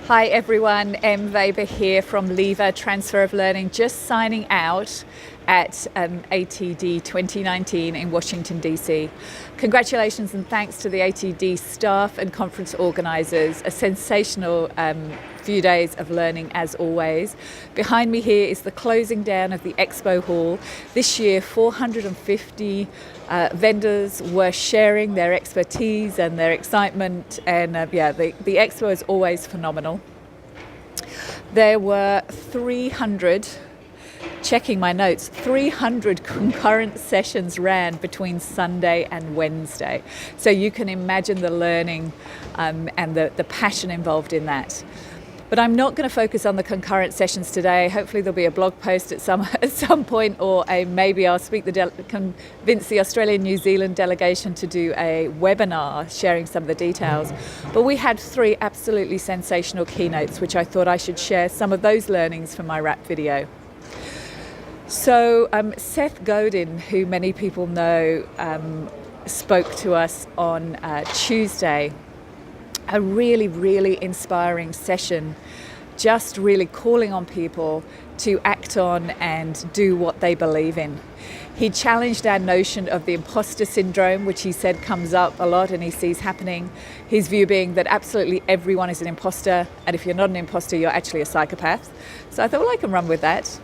Hi everyone, Em Weber here from Lever Transfer of Learning, just signing out at ATD 2019 in Washington DC. Congratulations and thanks to the ATD staff and conference organisers. A sensational few days of learning as always. Behind me here is the closing down of the expo hall. This year 450 vendors were sharing their expertise and their excitement, and the expo is always phenomenal. There were 300, checking my notes, 300 concurrent sessions ran between Sunday and Wednesday. So you can imagine the learning and the passion involved in that. But I'm not going to focus on the concurrent sessions today. Hopefully there'll be a blog post at some point, or maybe I'll convince the Australian New Zealand delegation to do a webinar sharing some of the details. But we had 3 absolutely sensational keynotes, which I thought I should share some of those learnings for my wrap video. So Seth Godin, who many people know, spoke to us on Tuesday. A really, really inspiring session, just really calling on people to act on and do what they believe in. He challenged our notion of the imposter syndrome, which he said comes up a lot and he sees happening. His view being that absolutely everyone is an imposter, and if you're not an imposter, you're actually a psychopath. So I thought, well, I can run with that.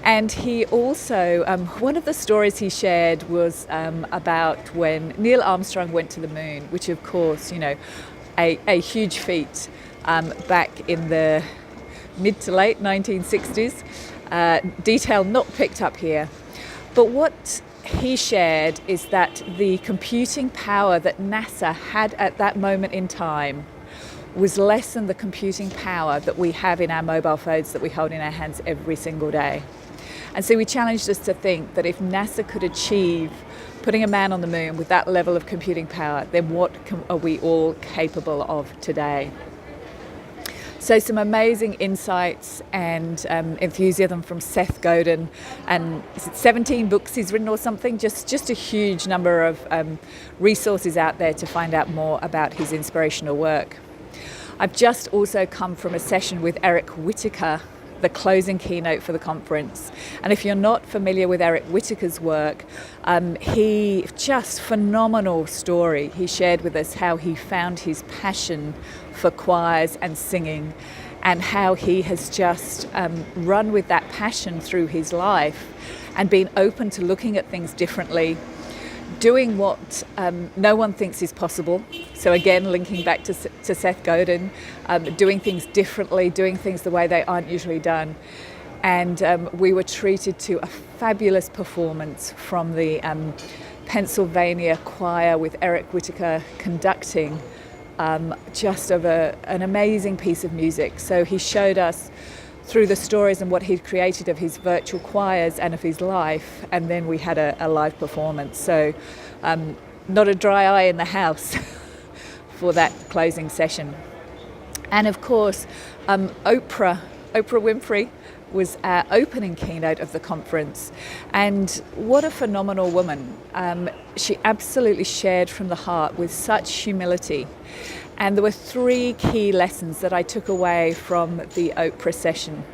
And he also, one of the stories he shared was about when Neil Armstrong went to the moon, which of course, you know, a huge feat back in the mid to late 1960s. Detail not picked up here. But what he shared is that the computing power that NASA had at that moment in time was less than the computing power that we have in our mobile phones that we hold in our hands every single day. And so we challenged us to think that if NASA could achieve putting a man on the moon with that level of computing power, then what are we all capable of today? So some amazing insights and enthusiasm from Seth Godin, and is it 17 books he's written or something? Just a huge number of resources out there to find out more about his inspirational work. I've just also come from a session with Eric Whitaker, the closing keynote for the conference. And if you're not familiar with Eric Whitaker's work, he just phenomenal story. He shared with us how he found his passion for choirs and singing, and how he has just run with that passion through his life and been open to looking at things differently, doing what no one thinks is possible. So again, linking back to Seth Godin, doing things differently, doing things the way they aren't usually done. And we were treated to a fabulous performance from the Pennsylvania choir with Eric Whitaker conducting, just of an amazing piece of music. So he showed us through the stories and what he'd created of his virtual choirs and of his life, and then we had a live performance. So not a dry eye in the house for that closing session. And of course, Oprah Winfrey was our opening keynote of the conference, and what a phenomenal woman. She absolutely shared from the heart with such humility. And there were 3 key lessons that I took away from the Oprah session.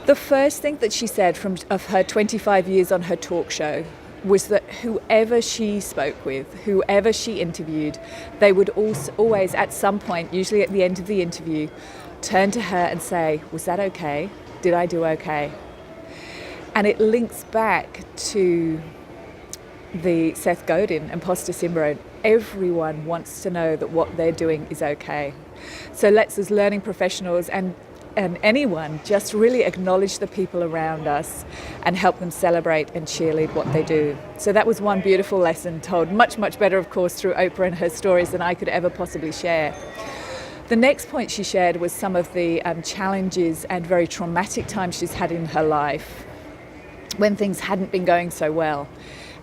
The first thing that she said of her 25 years on her talk show was that whoever she spoke with, whoever she interviewed, they would always at some point, usually at the end of the interview, turn to her and say, "Was that okay? Did I do okay?" And it links back to the Seth Godin imposter syndrome. Everyone wants to know that what they're doing is okay. So let's, as learning professionals and anyone, just really acknowledge the people around us and help them celebrate and cheerlead what they do. So that was one beautiful lesson, told much, much better, of course, through Oprah and her stories than I could ever possibly share. The next point she shared was some of the challenges and very traumatic times she's had in her life when things hadn't been going so well.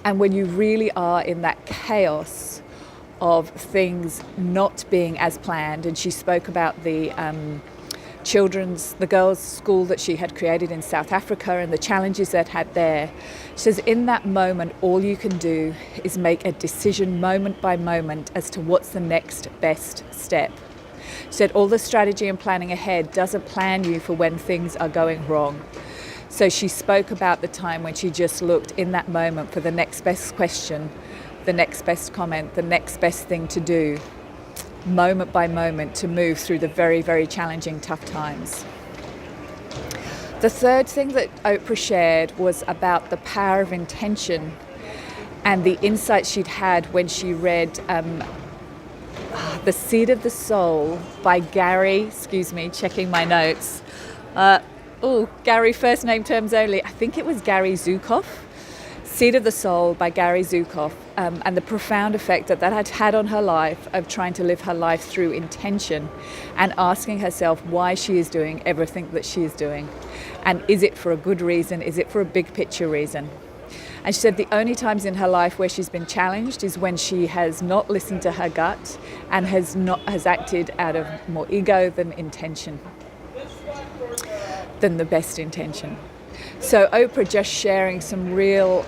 And when you really are in that chaos of things not being as planned, and she spoke about the girls' school that she had created in South Africa and the challenges that had there. She says, in that moment, all you can do is make a decision moment by moment as to what's the next best step. She said all the strategy and planning ahead doesn't plan you for when things are going wrong. So she spoke about the time when she just looked in that moment for the next best question, the next best comment, the next best thing to do, moment by moment, to move through the very, very challenging, tough times. The third thing that Oprah shared was about the power of intention and the insight she'd had when she read The Seed of the Soul by Gary, checking my notes. Gary, first name terms only. I think it was Gary Zukav. Seed of the Soul by Gary Zukav, and the profound effect that had had on her life of trying to live her life through intention and asking herself why she is doing everything that she is doing. And is it for a good reason? Is it for a big picture reason? And she said the only times in her life where she's been challenged is when she has not listened to her gut and has acted out of more ego than intention, than the best intention. So Oprah just sharing some real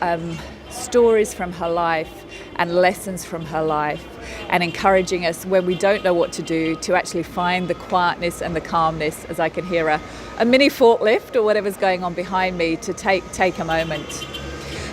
stories from her life and lessons from her life, and encouraging us when we don't know what to do to actually find the quietness and the calmness, as I can hear a mini forklift or whatever's going on behind me, to take a moment.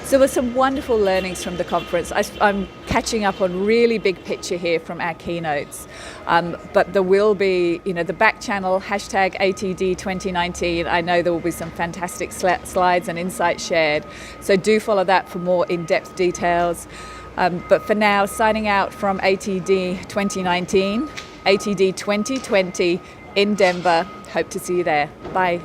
So there were some wonderful learnings from the conference. I'm catching up on really big picture here from our keynotes. But there will be, the back channel, hashtag ATD 2019. I know there will be some fantastic slides and insights shared. So do follow that for more in-depth details. But for now, signing out from ATD 2019, ATD 2020 in Denver. Hope to see you there. Bye.